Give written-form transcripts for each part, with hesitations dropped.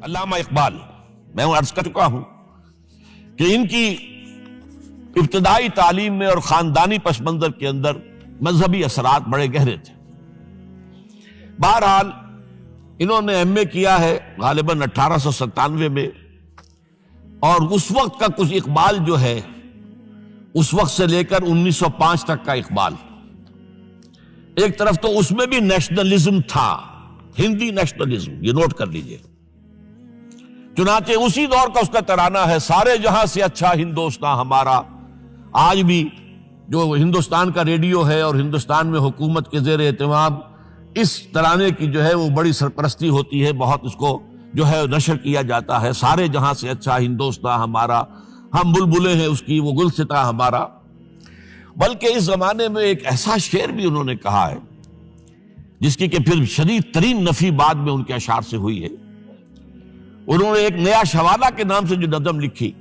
علامہ اقبال، میں عرض کر چکا ہوں کہ ان کی ابتدائی تعلیم میں اور خاندانی پس منظر کے اندر مذہبی اثرات بڑے گہرے تھے۔ بہرحال انہوں نے ایم اے کیا ہے غالباً 1897 میں، اور اس وقت کا کچھ اقبال جو ہے اس وقت سے لے کر 1905 تک کا اقبال، ایک طرف تو اس میں بھی نیشنلزم تھا، ہندی نیشنلزم، یہ نوٹ کر لیجئے۔ چنانچہ اسی دور کا اس کا ترانہ ہے، سارے جہاں سے اچھا ہندوستان ہمارا۔ آج بھی جو ہندوستان کا ریڈیو ہے اور ہندوستان میں حکومت کے زیر اہتمام اس ترانے کی جو ہے وہ بڑی سرپرستی ہوتی ہے، بہت اس کو جو ہے نشر کیا جاتا ہے، سارے جہاں سے اچھا ہندوستان ہمارا، ہم بلبلیں ہیں اس کی، وہ گلستاں ہمارا۔ بلکہ اس زمانے میں ایک ایسا شعر بھی انہوں نے کہا ہے جس کی کہ پھر شدید ترین نفی بعد میں ان کے اشعار سے ہوئی ہے۔ انہوں نے ایک نیا شوالہ کے نام سے جو نظم لکھی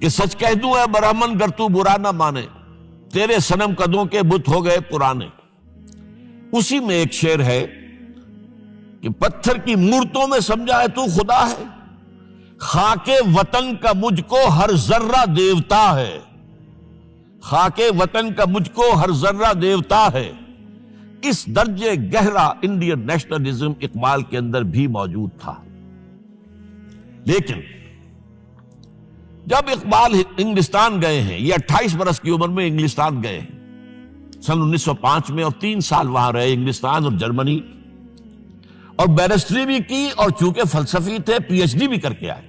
کہ سچ کہہ دوں اے برہمن گر تو برا نہ مانے، تیرے صنم قدوں کے بت ہو گئے پرانے۔ اسی میں ایک شعر ہے کہ پتھر کی مورتوں میں سمجھا ہے تو خدا ہے، خاک وطن کا مجھ کو ہر ذرہ دیوتا ہے، خاک وطن کا مجھ کو ہر ذرہ دیوتا ہے۔ اس درجے گہرا انڈین نیشنلزم اقبال کے اندر بھی موجود تھا۔ لیکن جب اقبال انگلستان گئے ہیں، یہ 28 برس کی عمر میں انگلستان گئے ہیں سن 1905 میں، اور 3 سال وہاں رہے انگلستان اور جرمنی، اور بیرسٹری بھی کی، اور چونکہ فلسفی تھے پی ایچ ڈی بھی کر کے آئے۔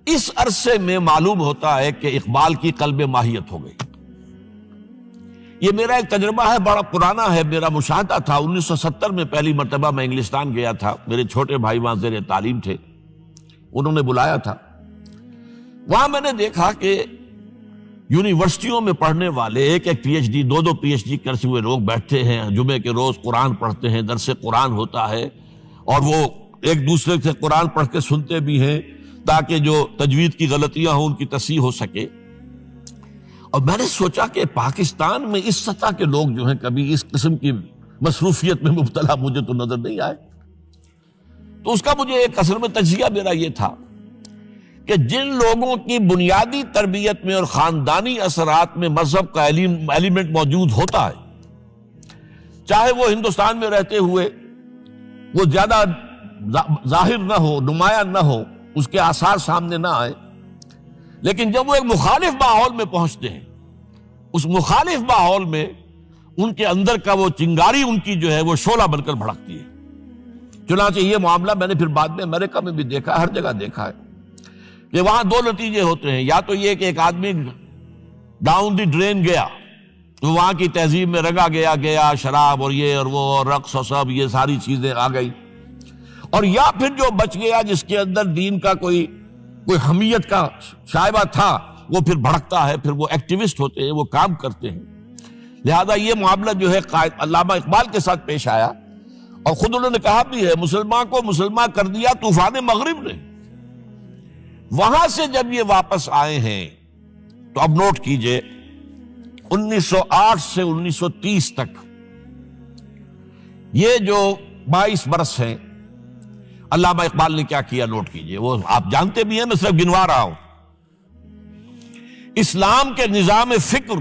اس عرصے میں معلوم ہوتا ہے کہ اقبال کی قلب ماہیت ہو گئی۔ یہ میرا ایک تجربہ ہے، بڑا پرانا ہے، میرا مشاہدہ تھا۔ 1970 میں پہلی مرتبہ میں انگلستان گیا تھا، میرے چھوٹے بھائی وہاں زیر تعلیم تھے، انہوں نے بلایا تھا۔ وہاں میں نے دیکھا کہ یونیورسٹیوں میں پڑھنے والے ایک ایک P H D, 2 P H D کرتے ہوئے لوگ بیٹھتے ہیں، جمعے کے روز قرآن پڑھتے ہیں، درس قرآن ہوتا ہے، اور وہ ایک دوسرے سے قرآن پڑھ کے سنتے بھی ہیں تاکہ جو تجوید کی غلطیاں ہوں ان کی تصحیح ہو سکے۔ اور میں نے سوچا کہ پاکستان میں اس سطح کے لوگ جو ہیں کبھی اس قسم کی مصروفیت میں مبتلا مجھے تو نظر نہیں آئے۔ تو اس کا مجھے ایک اصل میں تجزیہ میرا یہ تھا کہ جن لوگوں کی بنیادی تربیت میں اور خاندانی اثرات میں مذہب کا ایلیمنٹ موجود ہوتا ہے، چاہے وہ ہندوستان میں رہتے ہوئے وہ زیادہ ظاہر نہ ہو، نمایاں نہ ہو، اس کے آثار سامنے نہ آئے، لیکن جب وہ ایک مخالف ماحول میں پہنچتے ہیں، اس مخالف ماحول میں ان کے اندر کا وہ چنگاری ان کی جو ہے وہ شعلہ بن کر بھڑکتی ہے۔ چنانچہ یہ معاملہ میں نے پھر بعد میں امریکہ میں بھی دیکھا، ہر جگہ دیکھا ہے کہ وہاں 2 نتیجے ہوتے ہیں، یا تو یہ کہ ایک آدمی ڈاؤن دی ڈرین گیا تو وہاں کی تہذیب میں رگا گیا شراب اور یہ اور وہ اور رقص اور سب یہ ساری چیزیں آ گئی، اور یا پھر جو بچ گیا جس کے اندر دین کا کوئی حمیت کا شائبہ تھا وہ پھر بھڑکتا ہے، پھر وہ ایکٹیوسٹ ہوتے ہیں، وہ کام کرتے ہیں۔ لہذا یہ معاملہ جو ہے علامہ اقبال کے ساتھ پیش آیا، اور خود انہوں نے کہا بھی ہے مسلمان کو مسلمان کر دیا طوفان مغرب نے۔ وہاں سے جب یہ واپس آئے ہیں تو اب نوٹ کیجئے 1908 سے 1930 تک یہ جو 22 برس ہیں، علامہ اقبال نے کیا کیا نوٹ کیجئے، وہ آپ جانتے بھی ہیں، میں صرف گنوا رہا ہوں۔ اسلام کے نظام فکر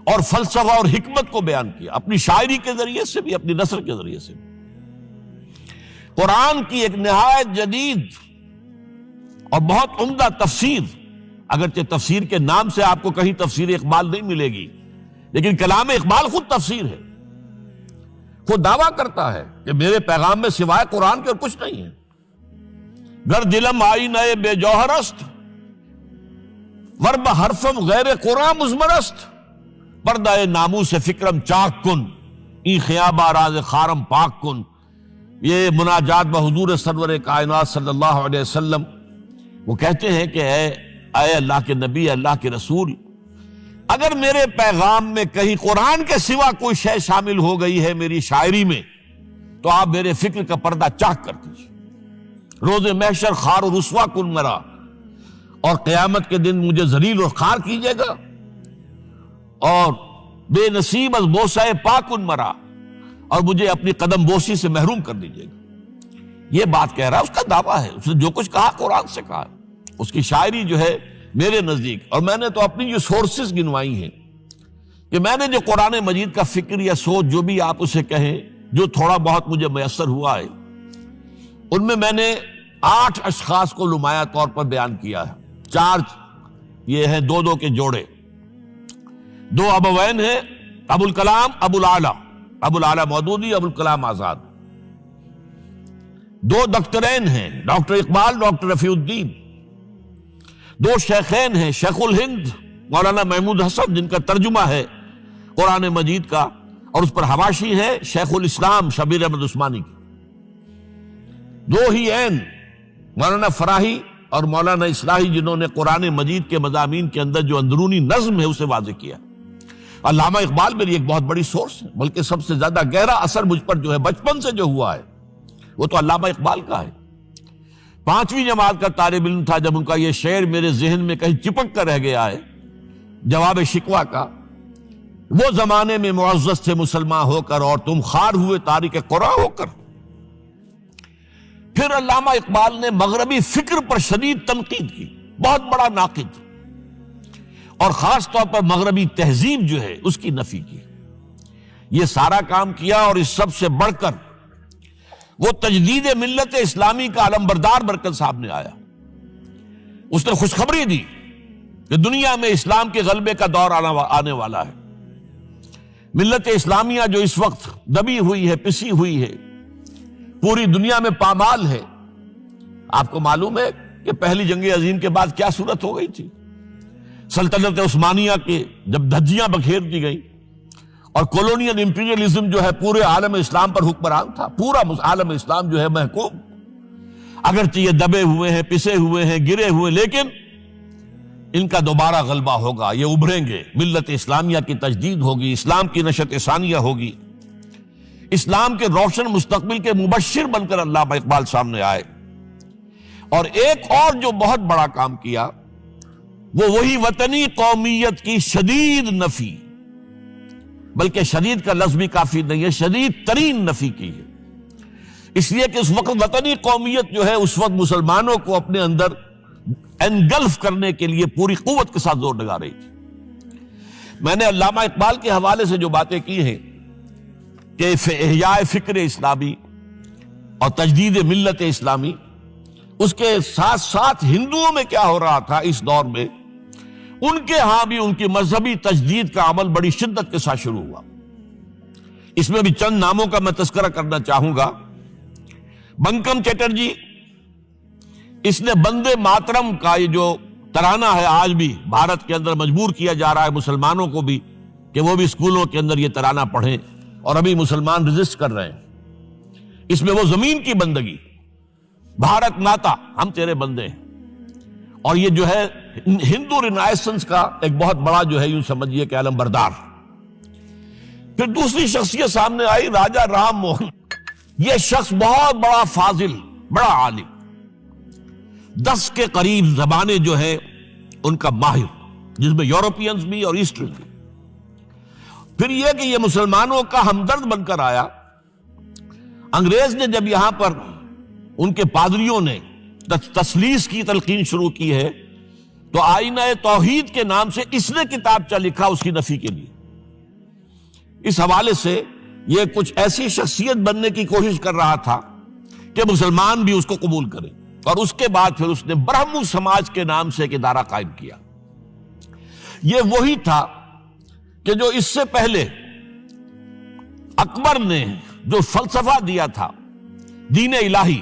اور فلسفہ اور حکمت کو بیان کیا، اپنی شاعری کے ذریعے سے بھی، اپنی نثر کے ذریعے سے بھی۔ قرآن کی ایک نہایت جدید اور بہت عمدہ تفسیر، اگرچہ تفسیر کے نام سے آپ کو کہیں تفسیر اقبال نہیں ملے گی، لیکن کلام اقبال خود تفسیر ہے، خود دعویٰ کرتا ہے کہ میرے پیغام میں سوائے قرآن کے اور کچھ نہیں ہے۔ گر دلم آئی نئے بے جوہر است، ورب حرفم غیر قرآن مزمرست، پردہ ناموس فکرم چاک کن، ای خیابہ راز خارم پاک کن۔ یہ مناجات بحضور سرور کائنات صلی اللہ علیہ وسلم، وہ کہتے ہیں کہ اے اللہ کے نبی، اللہ کے رسول، اگر میرے پیغام میں کہیں قرآن کے سوا کوئی شے شامل ہو گئی ہے میری شاعری میں تو آپ میرے فکر کا پردہ چاک کر دیجیے۔ روز محشر خار و رسوا کن مرا، اور قیامت کے دن مجھے ذلیل و خوار کیجیے گا، اور بے نصیب از بوسہ پاکن مرا، اور مجھے اپنی قدم بوسی سے محروم کر دیجیے گا. یہ بات کہہ رہا ہے، اس کا دعویٰ ہے، اس نے جو کچھ کہا قرآن سے کہا. اس کی شاعری جو ہے میرے نزدیک، اور میں نے تو اپنی جو سورسز گنوائی ہیں کہ میں نے جو قرآن مجید کا فکر یا سوچ جو بھی آپ اسے کہیں، جو تھوڑا بہت مجھے میسر ہوا ہے، ان میں نے 8 اشخاص کو نمایاں طور پر بیان کیا ہے. 4 یہ ہیں 2 کے جوڑے. 2 ابوین ہیں، ابو الکلام ابو العلا مودودی، ابو الکلام آزاد. 2 دکترین ہیں، ڈاکٹر اقبال، ڈاکٹر رفیع الدین. 2 شیخین ہیں، شیخ الہند مولانا محمود حسن، جن کا ترجمہ ہے قرآن مجید کا، اور اس پر حواشی ہے شیخ الاسلام شبیر احمد عثمانی کی. 2 ہی عین مولانا فراہی اور مولانا اصلاحی، جنہوں نے قرآن مجید کے مضامین کے اندر جو اندرونی نظم ہے اسے واضح کیا. علامہ اقبال میری ایک بہت بڑی سورس ہے، بلکہ سب سے زیادہ گہرا اثر مجھ پر جو ہے بچپن سے جو ہوا ہے وہ تو علامہ اقبال کا ہے. 5ویں جماعت کا طالب علم تھا جب ان کا یہ شعر میرے ذہن میں کہیں چپک کر رہ گیا ہے، جواب شکوہ کا: وہ زمانے میں معزز تھے مسلمان ہو کر، اور تم خوار ہوئے تارک قرآن ہو کر. پھر علامہ اقبال نے مغربی فکر پر شدید تنقید کی، بہت بڑا ناقد، اور خاص طور پر مغربی تہذیب جو ہے اس کی نفی کی. یہ سارا کام کیا، اور اس سب سے بڑھ کر وہ تجدید ملت اسلامی کا علمبردار بن کر سامنے آیا. اس نے خوشخبری دی کہ دنیا میں اسلام کے غلبے کا دور آنے والا ہے. ملت اسلامیہ جو اس وقت دبی ہوئی ہے، پسی ہوئی ہے، پوری دنیا میں پامال ہے. آپ کو معلوم ہے کہ پہلی جنگ عظیم کے بعد کیا صورت ہو گئی تھی. سلطنت عثمانیہ کے جب دھجیاں بکھیر دی گئی، اور کولونیل امپیریلزم جو ہے پورے عالم اسلام پر حکمران تھا، پورا عالم اسلام جو ہے محکوم. اگرچہ یہ دبے ہوئے ہیں، پسے ہوئے ہیں، گرے ہوئے، لیکن ان کا دوبارہ غلبہ ہوگا، یہ ابھریں گے، ملت اسلامیہ کی تجدید ہوگی، اسلام کی نشأت ثانیہ ہوگی. اسلام کے روشن مستقبل کے مبشر بن کر علامہ اقبال سامنے آئے. اور ایک اور جو بہت بڑا کام کیا وہ وہی وطنی قومیت کی شدید نفی، بلکہ شدید کا لفظ بھی کافی نہیں ہے، شدید ترین نفی کی ہے. اس لیے کہ اس وقت وطنی قومیت جو ہے اس وقت مسلمانوں کو اپنے اندر انگلف کرنے کے لیے پوری قوت کے ساتھ زور لگا رہی تھی. میں نے علامہ اقبال کے حوالے سے جو باتیں کی ہیں کہ احیاء فکر اسلامی اور تجدید ملت اسلامی، اس کے ساتھ ساتھ ہندوؤں میں کیا ہو رہا تھا اس دور میں، ان کے ہاں بھی ان کی مذہبی تجدید کا عمل بڑی شدت کے ساتھ شروع ہوا. اس میں بھی چند ناموں کا میں تذکرہ کرنا چاہوں گا. بنکم چٹرجی، اس نے بندے ماترم کا یہ جو ترانہ ہے آج بھی بھارت کے اندر مجبور کیا جا رہا ہے مسلمانوں کو بھی کہ وہ بھی اسکولوں کے اندر یہ ترانہ پڑھیں، اور ابھی مسلمان رجسٹ کر رہے ہیں. اس میں وہ زمین کی بندگی، بھارت ماتا ہم تیرے بندے ہیں، اور یہ جو ہے ہندو رینائسنس کا ایک بہت بڑا جو ہے یوں سمجھیے کہ علم بردار. پھر دوسری شخصیت سامنے آئی، راجہ رام موہن. یہ شخص بہت بڑا فاضل، بڑا عالم، 10 کے قریب زبانیں جو ہے ان کا ماہر، جس میں یورپینز بھی اور ایسٹرن بھی. پھر یہ کہ یہ مسلمانوں کا ہمدرد بن کر آیا. انگریز نے جب یہاں پر ان کے پادریوں نے تسلیس کی تلقین شروع کی ہے تو آئینہ توحید کے نام سے اس نے کتابچہ لکھا اس کی نفی کے لیے. اس حوالے سے یہ کچھ ایسی شخصیت بننے کی کوشش کر رہا تھا کہ مسلمان بھی اس کو قبول کریں، اور اس کے بعد پھر اس نے برہمو سماج کے نام سے ایک ادارہ قائم کیا. یہ وہی تھا کہ جو اس سے پہلے اکبر نے جو فلسفہ دیا تھا دین الہی،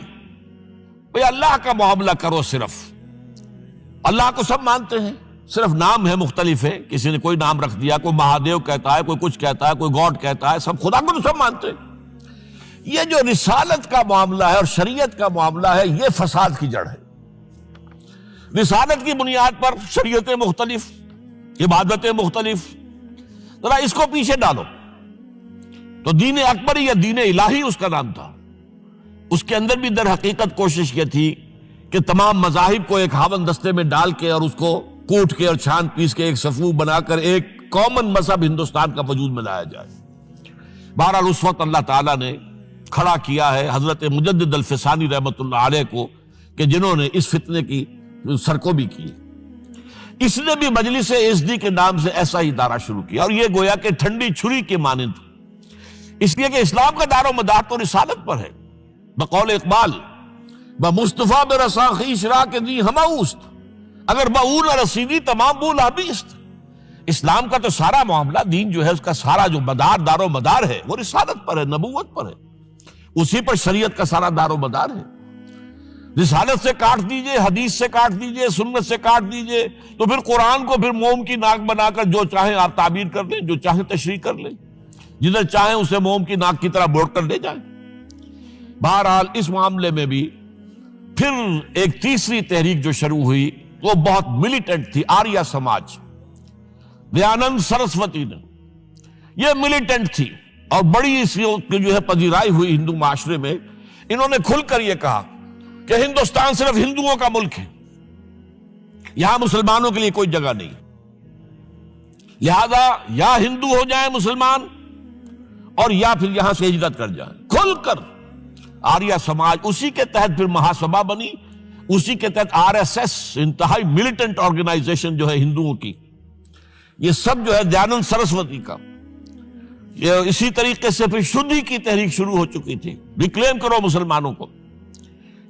بھئی اللہ کا معاملہ کرو، صرف اللہ کو سب مانتے ہیں، صرف نام ہے مختلف ہے، کسی نے کوئی نام رکھ دیا، کوئی مہادیو کہتا ہے، کوئی کچھ کہتا ہے، کوئی گاڈ کہتا ہے، سب خدا کو تو سب مانتے ہیں. یہ جو رسالت کا معاملہ ہے اور شریعت کا معاملہ ہے، یہ فساد کی جڑ ہے. رسالت کی بنیاد پر شریعتیں مختلف، عبادتیں مختلف، ذرا اس کو پیچھے ڈالو. تو دین اکبری یا دین الہی اس کا نام تھا. اس کے اندر بھی در حقیقت کوشش یہ تھی کہ تمام مذاہب کو ایک ہاون دستے میں ڈال کے اور اس کو کوٹ کے اور چھان پیس کے ایک صفوف بنا کر ایک کامن مذہب ہندوستان کا وجود میں لایا جائے. بہرحال اس وقت اللہ تعالیٰ نے کھڑا کیا ہے حضرت مجدد الفسانی رحمۃ اللہ علیہ کو کہ جنہوں نے اس فتنے کی سرکوبی کی. اس نے بھی مجلس ازدی کے نام سے ایسا ہی ادارہ شروع کیا، اور یہ گویا کہ ٹھنڈی چھری کے مانند، اس لیے کہ اسلام کا دار و مدار تو رسالت پر ہے. بقول اقبال بمصطفیٰ برساں خویش را کے دی ہمہ اوست، اگر باؤ نہ رسیدی تمام بول آبیست. اسلام کا تو سارا معاملہ، دین جو ہے اس کا سارا جو مدار دار و مدار ہے وہ رسالت پر ہے، نبوت پر ہے، اسی پر شریعت کا سارا دار و مدار ہے. رسالت سے کاٹ دیجئے، حدیث سے کاٹ دیجئے، سنت سے کاٹ دیجئے، تو پھر قرآن کو پھر موم کی ناک بنا کر جو چاہیں آپ تعبیر کر لیں، جو چاہیں تشریح کر لیں، جدھر چاہیں اسے موم کی ناک کی طرح بوڑ کر لے جائیں. بہرحال اس معاملے میں بھی پھر ایک تیسری تحریک جو شروع ہوئی وہ بہت ملیٹنٹ تھی، آریہ سماج. دیانند سرسوتی نے، یہ ملیٹنٹ تھی اور بڑی اس کی جو ہے پذیرائی ہوئی ہندو معاشرے میں. انہوں نے کھل کر یہ کہا کہ ہندوستان صرف ہندوؤں کا ملک ہے، یہاں مسلمانوں کے لیے کوئی جگہ نہیں، لہذا یا ہندو ہو جائیں مسلمان اور یا پھر یہاں سے ہجرت کر جائیں. کھل کر آریہ سماج، اسی کے تحت پھر مہاسبھا بنی، اسی کے تحت RSS، انتہائی ملیٹنٹ آرگنائزیشن جو ہے ہندوؤں کی، یہ سب جو ہے دیانند سرسوتی کا. یہ اسی طریقے سے پھر شدھی کی تحریک شروع ہو چکی تھی، ریکلیم کرو مسلمانوں کو.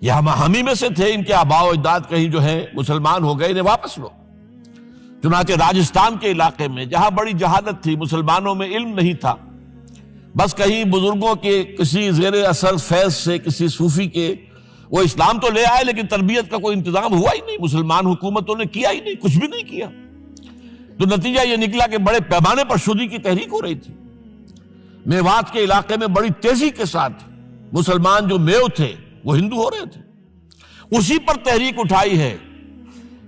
یہ ہم ہی میں سے تھے، ان کے آباء و اجداد کہیں جو ہے مسلمان ہو گئے، انہیں واپس لو. چنانچہ راجستھان کے علاقے میں جہاں بڑی جہالت تھی، مسلمانوں میں علم نہیں تھا، بس کہیں بزرگوں کے کسی زیر اثر فیض سے، کسی صوفی کے، وہ اسلام تو لے آئے لیکن تربیت کا کوئی انتظام ہوا ہی نہیں، مسلمان حکومتوں نے کیا ہی نہیں، کچھ بھی نہیں کیا. تو نتیجہ یہ نکلا کہ بڑے پیمانے پر شدھی کی تحریک ہو رہی تھی. میوات کے علاقے میں بڑی تیزی کے ساتھ مسلمان جو میو تھے وہ ہندو ہو رہے تھے. اسی پر تحریک اٹھائی ہے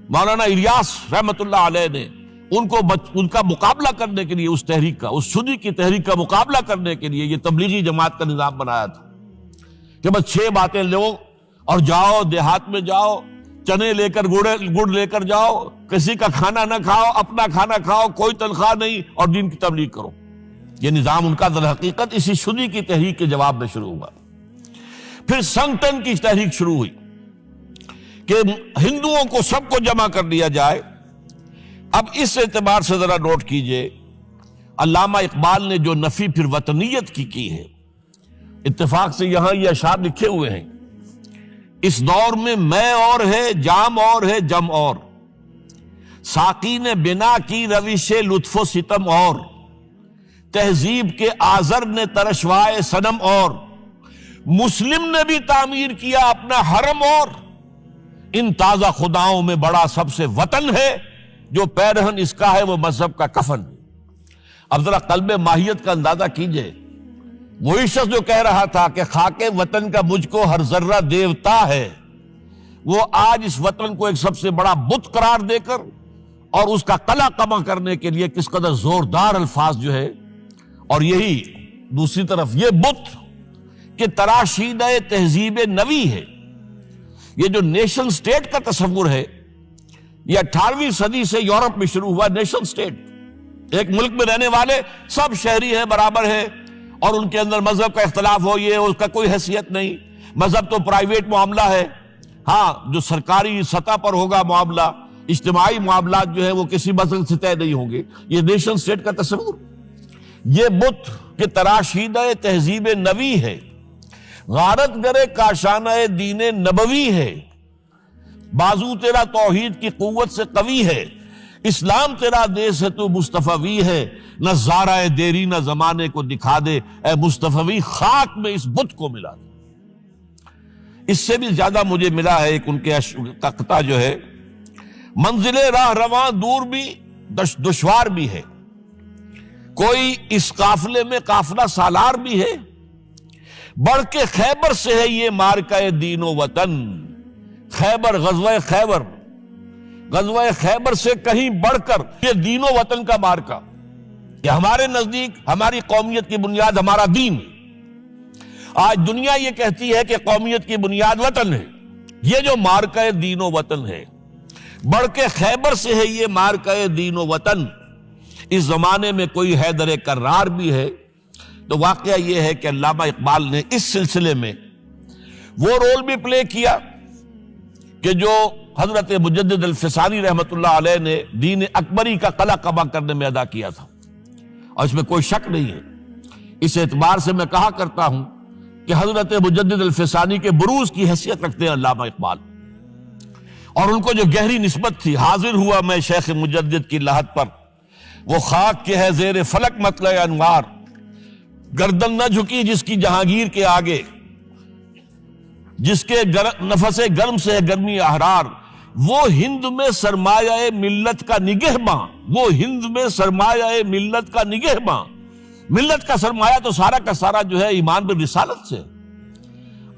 مولانا الیاس رحمت اللہ علیہ نے. ان کا مقابلہ کرنے کے لیے، اس تحریک کا، اس شدھی کی تحریک کا مقابلہ کرنے کے لیے یہ تبلیغی جماعت کا نظام بنایا تھا کہ بس 6 باتیں لو اور جاؤ، دیہات میں جاؤ، چنے لے کر گڑ لے کر جاؤ، کسی کا کھانا نہ کھاؤ، اپنا کھانا کھاؤ، کوئی تنخواہ نہیں، اور دین کی تبلیغ کرو. یہ نظام ان کا در حقیقت اسی شدھی کی تحریک کے جواب میں شروع ہوا. پھر سنگٹن کی تحریک شروع ہوئی کہ ہندوؤں کو سب کو جمع کر لیا جائے. اب اس اعتبار سے ذرا نوٹ کیجئے، علامہ اقبال نے جو نفی پھر وطنیت کی ہے، اتفاق سے یہاں یہ اشعار لکھے ہوئے ہیں: اس دور میں میں اور ہے، جام اور ہے، جم اور، ساقی نے بنا کی روش لطف و ستم اور، تہذیب کے آزر نے ترشوائے صنم اور، مسلم نے بھی تعمیر کیا اپنا حرم اور، ان تازہ خداؤں میں بڑا سب سے وطن ہے، جو پیرہن اس کا ہے وہ مذہب کا کفن. اب ذرا قلب ماہیت کا اندازہ کیجئے. وہی شخص جو کہہ رہا تھا کہ خاک وطن کا مجھ کو ہر ذرہ دیوتا ہے، وہ آج اس وطن کو ایک سب سے بڑا بت قرار دے کر اور اس کا قلع کما کرنے کے لیے کس قدر زوردار الفاظ جو ہے. اور یہی دوسری طرف یہ بت کہ تراشیدہ تہذیب نوی ہے. یہ جو نیشن سٹیٹ کا تصور ہے، یہ 18ویں صدی سے یورپ میں شروع ہوا. نیشن سٹیٹ، ایک ملک میں رہنے والے سب شہری ہیں، برابر ہیں، اور ان کے اندر مذہب کا اختلاف ہو، یہ اس کا کوئی حیثیت نہیں. مذہب تو پرائیویٹ معاملہ ہے، ہاں جو سرکاری سطح پر ہوگا معاملہ، اجتماعی معاملات جو ہے وہ کسی مذہب سے طے نہیں ہوں گے. یہ نیشن سٹیٹ کا تصور. یہ بت کہ تراشیدہ تہذیب نوی ہے، غارت گرے کاشانہ دین نبوی ہے، بازو تیرا توحید کی قوت سے قوی ہے، اسلام تیرا دیس ہے تو مصطفی ہے، نہ زارہ دیری نہ زمانے کو دکھا دے، اے مصطفی خاک میں اس بت کو ملا دے. اس سے بھی زیادہ مجھے ملا ہے ایک ان کے قطعہ جو ہے: منزل راہ رواں دور بھی دشوار بھی ہے، کوئی اس قافلے میں قافلہ سالار بھی ہے، بڑھ کے خیبر سے ہے یہ مارکہ دین و وطن. خیبر، غزوہ خیبر سے کہیں بڑھ کر یہ دین و وطن کا مارکہ، کہ ہمارے نزدیک ہماری قومیت کی بنیاد ہمارا دین. آج دنیا یہ کہتی ہے کہ قومیت کی بنیاد وطن ہے. یہ جو مارکہ دین و وطن ہے، بڑھ کے خیبر سے ہے یہ مارکہ دین و وطن. اس زمانے میں کوئی حیدر کرار بھی ہے، تو واقعہ یہ ہے کہ علامہ اقبال نے اس سلسلے میں وہ رول بھی پلے کیا کہ جو حضرت مجدد الفسانی رحمۃ اللہ علیہ نے دین اکبری کا قلع قبا کرنے میں ادا کیا تھا، اور اس میں کوئی شک نہیں ہے۔ اس اعتبار سے میں کہا کرتا ہوں کہ حضرت مجدد الفسانی کے بروز کی حیثیت رکھتے ہیں علامہ اقبال، اور ان کو جو گہری نسبت تھی، حاضر ہوا میں شیخ مجدد کی لحد پر، وہ خاک کے ہے زیر فلک مطلع انوار، گردن نہ جھکی جس کی جہانگیر کے آگے، جس کے نفس گرم سے ہے گرمی احرار، وہ ہند میں سرمایہ ملت کا نگہباں، وہ ہند میں سرمایہ ملت کا نگہباں۔ ملت کا سرمایہ تو سارا کا سارا جو ہے ایمان بالرسالت سے۔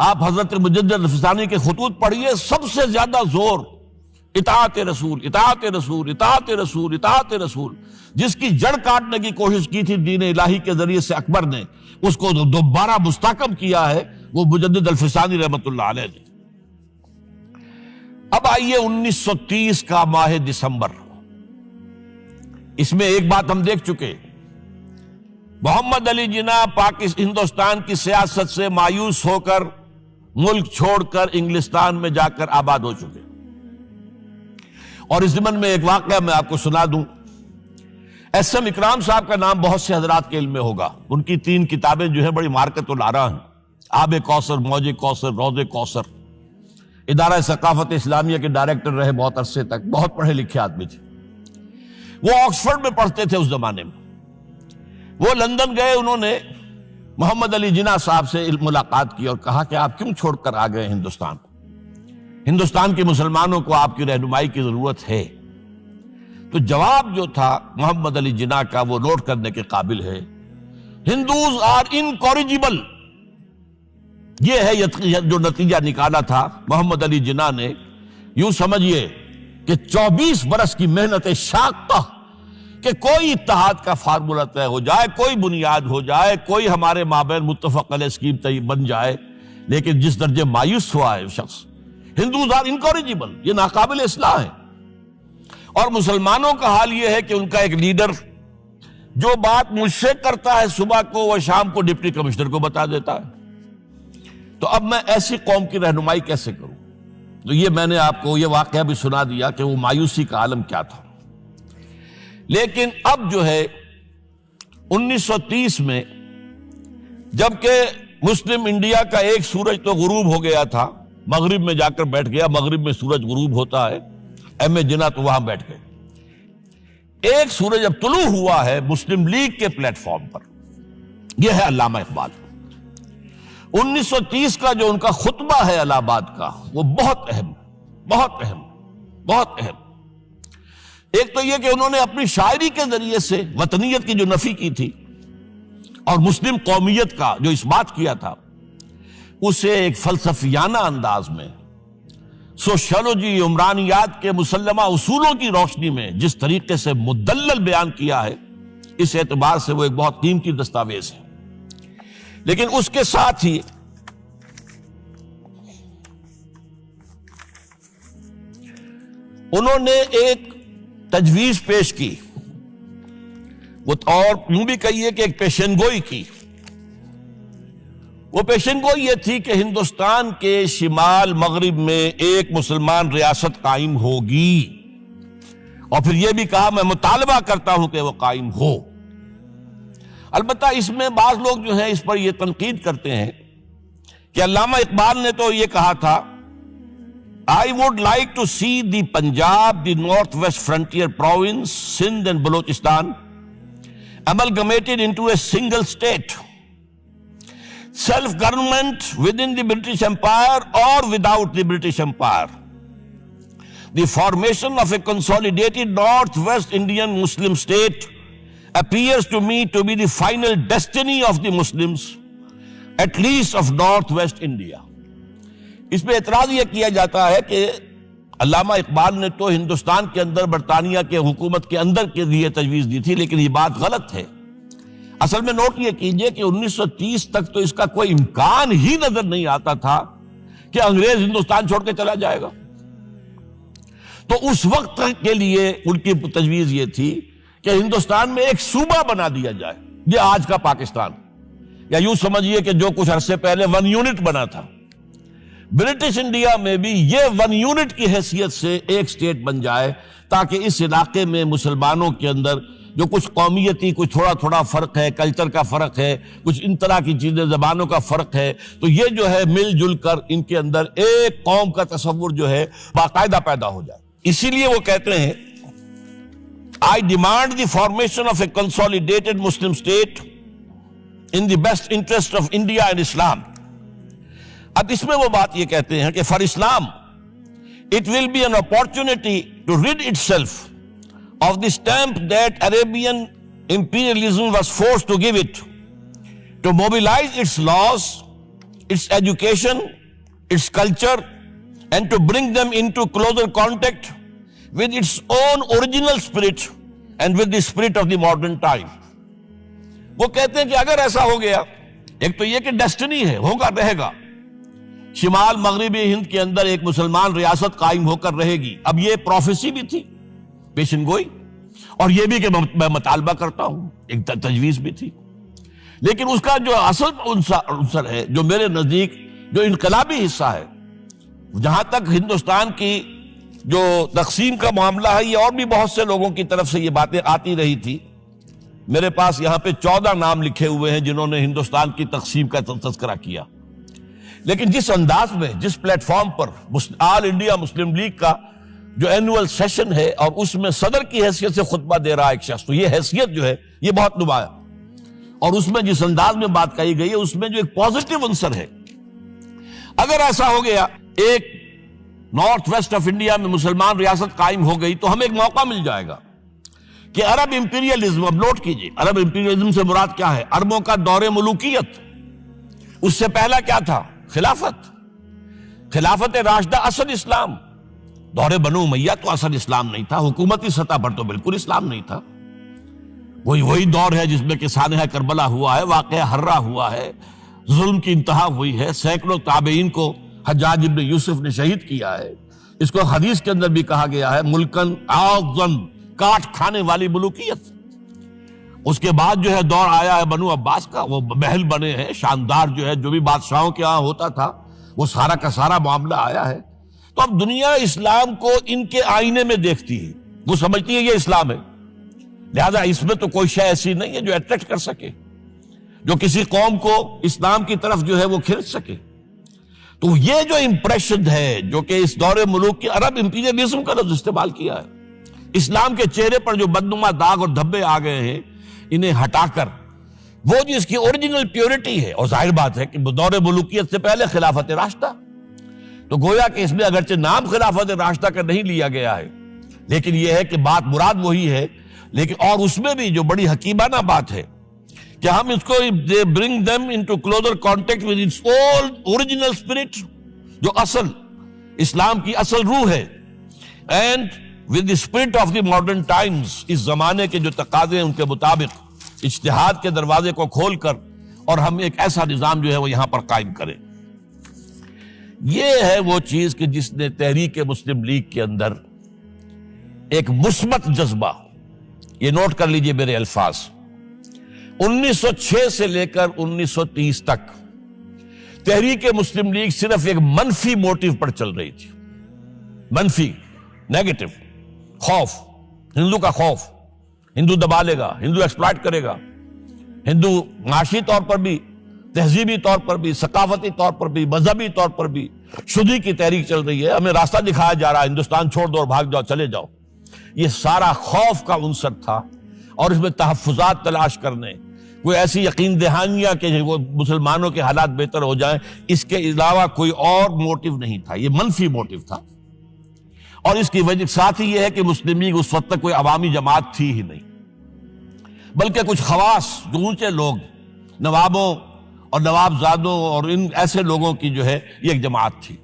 آپ حضرت مجدد الفسانی کے خطوط پڑھیے، سب سے زیادہ زور اطاعت رسول، اطاعت رسول، اطاعت رسول، اطاعت رسول، جس کی جڑ کاٹنے کی کوشش کی تھی دین الہی کے ذریعے سے اکبر نے، اس کو دوبارہ مستحکم کیا ہے وہ مجدد الفسانی رحمۃ اللہ علیہ نے۔ اب آئیے 1930 کا ماہ دسمبر، اس میں ایک بات ہم دیکھ چکے، محمد علی جناح ہندوستان کی سیاست سے مایوس ہو کر ملک چھوڑ کر انگلستان میں جا کر آباد ہو چکے۔ اور اس ضمن میں ایک واقعہ میں آپ کو سنا دوں۔ ایس ایم اکرام صاحب کا نام بہت سے حضرات کے علم میں ہوگا، ان کی 3 کتابیں جو ہیں بڑی مارکت الآراء ہیں، آب کوثر، موج کوثر، روض کوثر۔ ادارہ ثقافت اسلامیہ کے ڈائریکٹر رہے بہت عرصے تک، بہت پڑھے لکھے آدمی تھے۔ وہ آکسفورڈ میں پڑھتے تھے اس زمانے میں۔ وہ لندن گئے، انہوں نے محمد علی جناح صاحب سے ملاقات کی اور کہا کہ آپ کیوں چھوڑ کر آ گئے ہندوستان؟ ہندوستان کے مسلمانوں کو آپ کی رہنمائی کی ضرورت ہے۔ تو جواب جو تھا محمد علی جناح کا وہ نوٹ کرنے کے قابل ہے۔ ہندوز آر انکوریجیبل، یہ ہے جو نتیجہ نکالا تھا محمد علی جناح نے۔ یوں سمجھیے کہ 24 برس کی محنت شاقہ کہ کوئی اتحاد کا فارمولہ طے ہو جائے، کوئی بنیاد ہو جائے، کوئی ہمارے مابین متفق علیہ اسکیم بن جائے، لیکن جس درجے مایوس ہوا ہے شخص، ہندوز آر انکوریجیبل، یہ ناقابل اصلاح ہے۔ اور مسلمانوں کا حال یہ ہے کہ ان کا ایک لیڈر جو بات مجھ سے کرتا ہے صبح کو، وہ شام کو ڈپٹی کمشنر کو بتا دیتا ہے۔ تو اب میں ایسی قوم کی رہنمائی کیسے کروں؟ تو یہ میں نے آپ کو یہ واقعہ بھی سنا دیا کہ وہ مایوسی کا عالم کیا تھا۔ لیکن اب جو ہے 1930 میں، جبکہ مسلم انڈیا کا ایک سورج تو غروب ہو گیا تھا، مغرب میں جا کر بیٹھ گیا، مغرب میں سورج غروب ہوتا ہے، ایم اے جناح تو وہاں بیٹھ گئے۔ ایک سورج اب طلوع ہوا ہے مسلم لیگ کے پلیٹ فارم پر، یہ ہے علامہ اقبال۔ 1930 کا جو ان کا خطبہ ہے الہ آباد کا، وہ بہت اہم، بہت اہم، بہت اہم۔ ایک تو یہ کہ انہوں نے اپنی شاعری کے ذریعے سے وطنیت کی جو نفی کی تھی اور مسلم قومیت کا جو اس بات کیا تھا، اسے ایک فلسفیانہ انداز میں، سوشیولوجی، عمرانیات کے مسلمہ اصولوں کی روشنی میں جس طریقے سے مدلل بیان کیا ہے، اس اعتبار سے وہ ایک بہت قیمتی دستاویز ہے۔ لیکن اس کے ساتھ ہی انہوں نے ایک تجویز پیش کی، وہ اور یوں بھی کہیے کہ ایک پیشن گوئی کی۔ وہ پیشن گوئی یہ تھی کہ ہندوستان کے شمال مغرب میں ایک مسلمان ریاست قائم ہوگی، اور پھر یہ بھی کہا میں مطالبہ کرتا ہوں کہ وہ قائم ہو۔ البتہ اس میں بعض لوگ جو ہیں اس پر یہ تنقید کرتے ہیں کہ علامہ اقبال نے تو یہ کہا تھا I would like to see the Punjab, the Northwest Frontier Province, Sindh and Balochistan amalgamated into a single state. Self-government within the British Empire or without the British Empire. The formation of a consolidated Northwest Indian Muslim state appears to me to be the final destiny of the Muslims, at least of Northwest India. اس پہ اعتراض یہ کیا جاتا ہے کہ علامہ اقبال نے تو ہندوستان کے اندر برطانیہ کے حکومت کے اندر کے لیے تجویز دی تھی، لیکن یہ بات غلط ہے۔ اصل میں نوٹ یہ کیجئے کہ 1930 تک تو اس کا کوئی امکان ہی نظر نہیں آتا تھا کہ انگریز ہندوستان چھوڑ کے چلا جائے گا۔ تو اس وقت کے لیے ان کی تجویز یہ تھی کہ ہندوستان میں ایک صوبہ بنا دیا جائے، یہ آج کا پاکستان، یا یوں سمجھیے کہ جو کچھ عرصے پہلے 1 یونٹ بنا تھا، برٹش انڈیا میں بھی یہ 1 یونٹ کی حیثیت سے ایک سٹیٹ بن جائے، تاکہ اس علاقے میں مسلمانوں کے اندر جو کچھ قومیتی کچھ تھوڑا تھوڑا فرق ہے، کلچر کا فرق ہے، کچھ ان طرح کی چیزیں، زبانوں کا فرق ہے، تو یہ جو ہے مل جل کر ان کے اندر ایک قوم کا تصور جو ہے باقاعدہ پیدا ہو جائے۔ اسی لیے وہ کہتے ہیں I demand the formation of a consolidated Muslim state in the best interest of India and Islam۔ اب اس میں وہ بات یہ کہتے ہیں کہ for Islam it will be an opportunity to rid itself of the stamp that Arabian imperialism was forced to give it, to mobilize its laws, its education, its culture, and to bring them into closer contact with its own original spirit and with the spirit of the modern time۔ وہ کہتے ہیں کہ اگر ایسا ہو گیا، ایک تو یہ کہ ڈیسٹنی ہے، ہوگا، رہے گا، شمال مغربی ہند کے اندر ایک مسلمان ریاست قائم ہو کر رہے گی۔ اب یہ پروفیسی بھی تھی، پیشن گوئی، اور یہ بھی کہ میں مطالبہ کرتا ہوں، ایک تجویز بھی تھی، لیکن اس کا جو اصل عنصر ہے، جو میرے نزدیک جو انقلابی حصہ ہے، جہاں تک ہندوستان کی جو تقسیم کا معاملہ ہے، یہ اور بھی بہت سے لوگوں کی طرف سے یہ باتیں آتی رہی تھی۔ میرے پاس یہاں پہ 14 نام لکھے ہوئے ہیں جنہوں نے ہندوستان کی تقسیم کا تذکرہ کیا، لیکن جس انداز میں، جس پلیٹ فارم پر آل انڈیا مسلم لیگ کا جو اینول سیشن ہے اور اس میں صدر کی حیثیت سے خطبہ دے رہا ہے ایک شخص، تو یہ حیثیت جو ہے یہ بہت نمایاں، اور اس میں جس انداز میں بات کہی گئی ہے اس میں جو ایک پازیٹیو عنصر ہے۔ اگر ایسا ہو گیا، ایک نارتھ ویسٹ آف انڈیا میں مسلمان ریاست قائم ہو گئی، تو ہمیں ایک موقع مل جائے گا کہ عرب امپیریلزم، اب نوٹ کیجئے، عرب امپیریلزم سے مراد کیا ہے؟ عربوں کا دور ملوکیت۔ اس سے پہلا کیا تھا؟ خلافت راشدہ، اصل اسلام۔ دور بنو امیہ تو اصل اسلام نہیں تھا، حکومتی سطح پر تو بالکل اسلام نہیں تھا۔ وہی دور ہے جس میں کہ سانحہ کربلا ہوا ہے، واقعہ ہرہ ہوا ہے، ظلم کی انتہا ہوئی ہے، سینکڑوں تابعین کو حجاج ابن یوسف نے شہید کیا ہے۔ اس کو حدیث کے اندر بھی کہا گیا ہے ملکن عاضن، کاٹ کھانے والی ملوکیت۔ اس کے بعد جو ہے دور آیا ہے بنو عباس کا، وہ محل بنے ہیں شاندار، جو ہے جو بھی بادشاہوں کے ہاں ہوتا تھا وہ سارا کا سارا معاملہ آیا ہے۔ تو اب دنیا اسلام کو ان کے آئینے میں دیکھتی ہے، وہ سمجھتی ہے یہ اسلام ہے، لہذا اس میں تو کوئی شے ایسی نہیں ہے جو اٹریکٹ کر سکے، جو کسی قوم کو اسلام کی طرف جو ہے وہ کھینچ سکے۔ تو یہ جو امپریشن ہے، جو کہ اس دور ملوک کی عرب امپیریلزم کا لفظ استعمال کیا ہے، اسلام کے چہرے پر جو بدنما داغ اور دھبے آ گئے ہیں، انہیں ہٹا کر وہ جو اس کی اوریجنل پیورٹی ہے، اور ظاہر بات ہے کہ دور ملوکیت سے پہلے خلافت راشدہ، تو گویا کہ اس میں اگرچہ نام خلافت راشدہ کا نہیں لیا گیا ہے، لیکن یہ ہے کہ بات مراد وہی ہے، لیکن اور اس میں بھی جو بڑی حکیمانہ بات ہے کہ ہم اس کو they bring them into closer contact with its old original spirit، جو اصل اسلام کی اصل روح ہے، and with the spirit of the modern times، اس زمانے کے جو تقاضے ہیں ان کے مطابق اجتہاد کے دروازے کو کھول کر، اور ہم ایک ایسا نظام جو ہے وہ یہاں پر قائم کریں۔ یہ ہے وہ چیز کہ جس نے تحریک مسلم لیگ کے اندر ایک مثبت جذبہ، یہ نوٹ کر لیجئے میرے الفاظ، 1906 سے لے کر 1930 تک تحریک مسلم لیگ صرف ایک منفی موٹیو پر چل رہی تھی، منفی، نیگیٹو، خوف، ہندو کا خوف، ہندو دبا لے گا، ہندو ایکسپلائٹ کرے گا، ہندو معاشی طور پر بھی، تہذیبی طور پر بھی، ثقافتی طور پر بھی، مذہبی طور پر بھی شدی کی تحریک چل رہی ہے، ہمیں راستہ دکھایا جا رہا ہے، ہندوستان چھوڑ دو اور بھاگ جاؤ، چلے جاؤ۔ یہ سارا خوف کا عنصر تھا، اور اس میں تحفظات تلاش کرنے، کوئی ایسی یقین دہانیاں کہ وہ مسلمانوں کے حالات بہتر ہو جائیں، اس کے علاوہ کوئی اور موٹیو نہیں تھا، یہ منفی موٹیو تھا۔ اور اس کی وجہ ساتھ ہی یہ ہے کہ مسلم لیگ اس وقت تک کوئی عوامی جماعت تھی ہی نہیں، بلکہ کچھ خواص، جو اونچے لوگ، نوابوں اور نواب زادوں اور ان ایسے لوگوں کی جو ہے یہ ایک جماعت تھی۔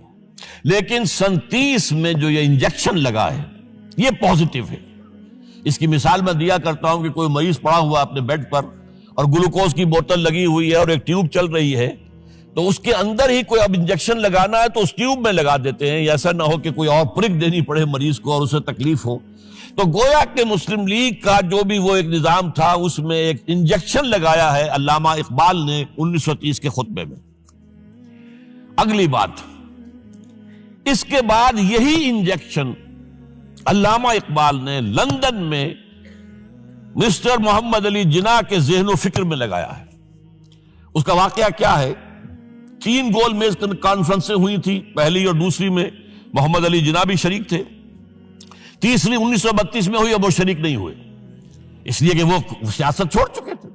لیکن 37 میں جو یہ انجیکشن لگا ہے یہ پازیٹیو ہے۔ اس کی مثال میں دیا کرتا ہوں کہ کوئی مریض پڑا ہوا اپنے بیڈ پر اور گلوکوز کی بوتل لگی ہوئی ہے اور ایک ٹیوب چل رہی ہے، تو اس کے اندر ہی کوئی اب انجیکشن لگانا ہے تو اس ٹیوب میں لگا دیتے ہیں، ایسا نہ ہو کہ کوئی اور پرک دینی پڑے مریض کو اور اسے تکلیف ہو۔ تو گویا کہ مسلم لیگ کا جو بھی وہ ایک نظام تھا اس میں ایک انجیکشن لگایا ہے علامہ اقبال نے 1930 کے خطبے میں۔ اگلی بات، اس کے بعد یہی انجیکشن علامہ اقبال نے لندن میں مسٹر محمد علی جناح کے ذہن و فکر میں لگایا ہے۔ اس کا واقعہ کیا ہے؟ 3 گول میز کانفرنسیں ہوئی تھی، پہلی اور دوسری میں محمد علی جناح بھی شریک تھے، تیسری 1932 میں ہوئی، اب وہ شریک نہیں ہوئے، اس لیے کہ وہ سیاست چھوڑ چکے تھے،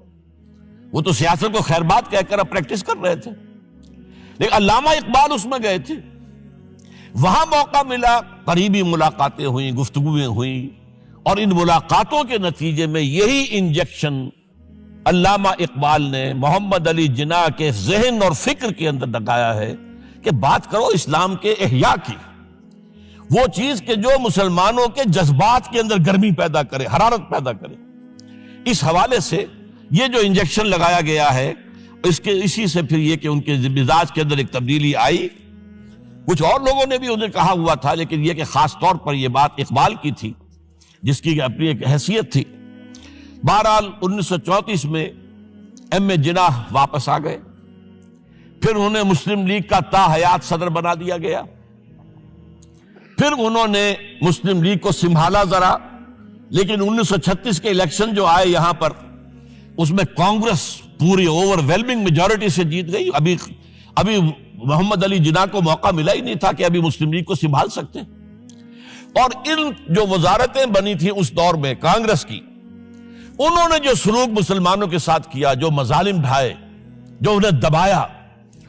وہ تو سیاست کو خیر بات کہہ کر اب پریکٹس کر رہے تھے۔ لیکن علامہ اقبال اس میں گئے تھے، وہاں موقع ملا، قریبی ملاقاتیں ہوئیں، گفتگویں ہوئیں، اور ان ملاقاتوں کے نتیجے میں یہی انجیکشن علامہ اقبال نے محمد علی جناح کے ذہن اور فکر کے اندر لگایا ہے کہ بات کرو اسلام کے احیاء کی، وہ چیز کہ جو مسلمانوں کے جذبات کے اندر گرمی پیدا کرے، حرارت پیدا کرے۔ اس حوالے سے یہ جو انجیکشن لگایا گیا ہے، اسی سے پھر یہ کہ ان کے مزاج کے اندر ایک تبدیلی آئی۔ کچھ اور لوگوں نے بھی انہیں کہا ہوا تھا، لیکن یہ کہ خاص طور پر یہ بات اقبال کی تھی، جس کی اپنی ایک حیثیت تھی۔ بہرحال 1934 میں ایم اے جناح واپس آ گئے، پھر انہیں مسلم لیگ کا تا حیات صدر بنا دیا گیا، پھر انہوں نے مسلم لیگ کو سنبھالا ذرا، لیکن 1936 کے الیکشن جو آئے یہاں پر، اس میں کانگریس پوری اوور ویلمنگ میجورٹی سے جیت گئی۔ ابھی محمد علی جناح کو موقع ملا ہی نہیں تھا کہ ابھی مسلم لیگ کو سنبھال سکتے، اور ان جو وزارتیں بنی تھی اس دور میں کانگریس کی، انہوں نے جو سلوک مسلمانوں کے ساتھ کیا، جو مظالم ڈھائے، جو انہیں دبایا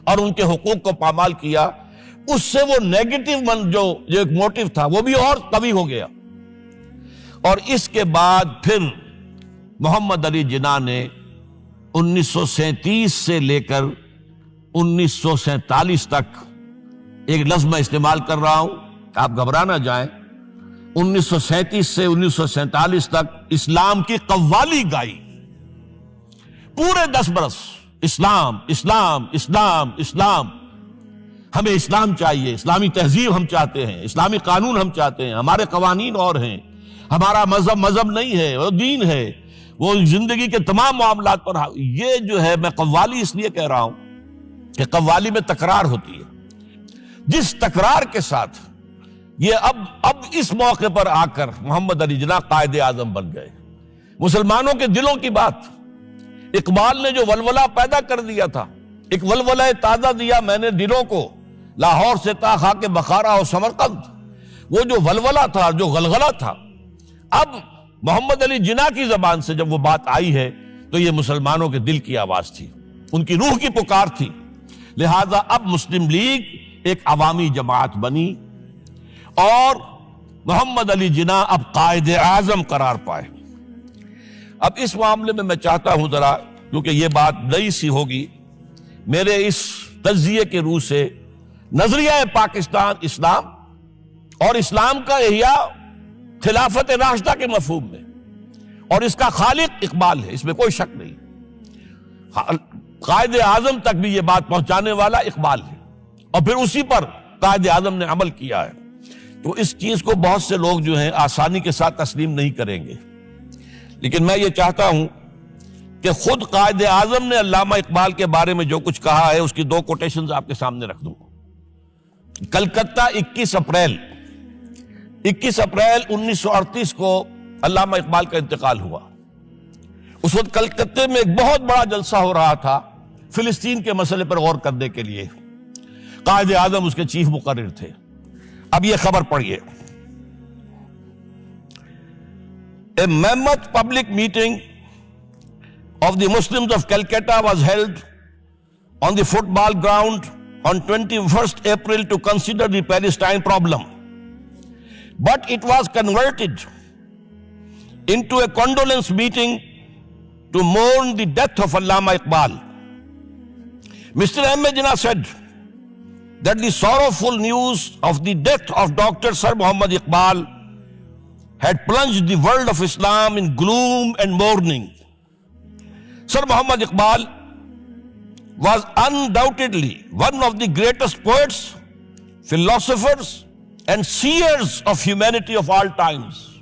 اور ان کے حقوق کو پامال کیا، اس سے وہ نیگیٹو جو ایک موٹیو تھا وہ بھی اور قوی ہو گیا۔ اور اس کے بعد پھر محمد علی جناح نے 1937 سے لے کر 1947 تک، ایک لفظ میں استعمال کر رہا ہوں، آپ گھبرا نہ جائیں، 1937 سے 1947 تک اسلام کی قوالی گائی، پورے 10 برس اسلام اسلام اسلام اسلام، ہمیں اسلام چاہیے، اسلامی تہذیب ہم چاہتے ہیں، اسلامی قانون ہم چاہتے ہیں، ہمارے قوانین اور ہیں، ہمارا مذہب نہیں ہے، وہ دین ہے، وہ زندگی کے تمام معاملات پر۔ یہ جو ہے، میں قوالی اس لیے کہہ رہا ہوں کہ قوالی میں تکرار ہوتی ہے، جس تکرار کے ساتھ یہ اب اس موقع پر آ کر محمد علی جناح قائد اعظم بن گئے۔ مسلمانوں کے دلوں کی بات، اقبال نے جو ولولہ پیدا کر دیا تھا، ایک ولولہ تازہ دیا میں نے دلوں کو، لاہور سے تا خاک بخارا اور سمرقند، وہ جو ولولہ تھا، جو غلغلہ تھا، اب محمد علی جناح کی زبان سے جب وہ بات آئی ہے تو یہ مسلمانوں کے دل کی آواز تھی، ان کی روح کی پکار تھی۔ لہذا اب مسلم لیگ ایک عوامی جماعت بنی اور محمد علی جناح اب قائد اعظم قرار پائے۔ اب اس معاملے میں میں چاہتا ہوں ذرا، کیونکہ یہ بات نئی سی ہوگی، میرے اس تجزیے کے روح سے نظریہ پاکستان اسلام اور اسلام کا احیاء خلافت راشدہ کے مفہوم میں، اور اس کا خالق اقبال ہے، اس میں کوئی شک نہیں، قائد اعظم تک بھی یہ بات پہنچانے والا اقبال ہے، اور پھر اسی پر قائد اعظم نے عمل کیا ہے۔ تو اس چیز کو بہت سے لوگ جو ہیں آسانی کے ساتھ تسلیم نہیں کریں گے، لیکن میں یہ چاہتا ہوں کہ خود قائد اعظم نے علامہ اقبال کے بارے میں جو کچھ کہا ہے، اس کی 2 کوٹیشنز آپ کے سامنے رکھ دوں۔ کلکتہ 21 اپریل 1938 کو علامہ اقبال کا انتقال ہوا۔ اس وقت کلکتہ میں ایک بہت بڑا جلسہ ہو رہا تھا فلسطین کے مسئلے پر غور کرنے کے لیے، قائد اعظم اس کے چیف مقرر تھے۔ اب یہ خبر پڑھیے، A mammoth public meeting of the Muslims of Calcutta was held on the football ground on 21st April to consider the Palestine problem. But it was converted into a condolence meeting to mourn the death of Allama Iqbal. Mr. M. Jinnah said that the sorrowful news of the death of Dr. Sir Muhammad Iqbal had plunged the world of Islam in gloom and mourning. Sir Muhammad Iqbal was undoubtedly one of the greatest poets, philosophers and seers of humanity of all times.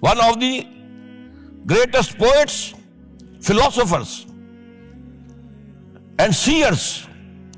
one of the greatest poets, philosophers and seers,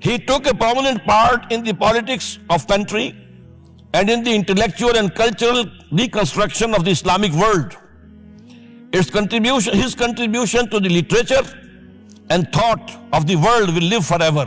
He took a prominent part in the politics of country and in the intellectual and cultural reconstruction of the Islamic world. His contribution to the literature and thought of the world will live forever.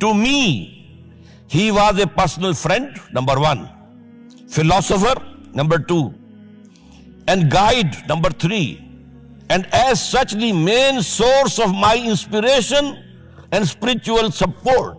To me, he was a personal friend, number one, philosopher, number two, and guide, number three, and as such the main source of my inspiration and spiritual support.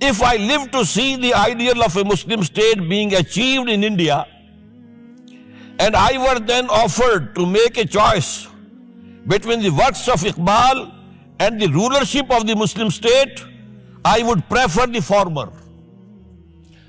if I live to see the ideal of a Muslim state being achieved in India and I were then offered to make a choice between the works of Iqbal and the rulership of the Muslim state, I would prefer the former.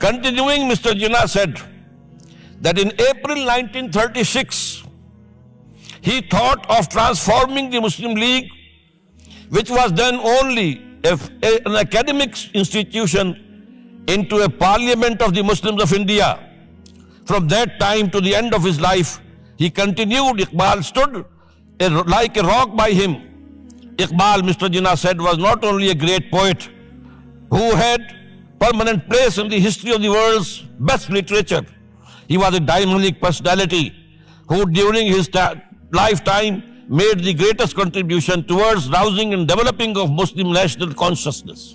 continuing, Mr. Jinnah said that in April 1936 he thought of transforming the Muslim League, which was then only an academic institution, into a parliament of the Muslims of India. From that time to the end of his life, he continued, Iqbal stood like a rock by him. Iqbal, Mr. Jinnah said, was not only a great poet who had permanent place in the history of the world's best literature, he was a dynamic personality who during his lifetime made the greatest contribution towards rousing and developing of Muslim national consciousness.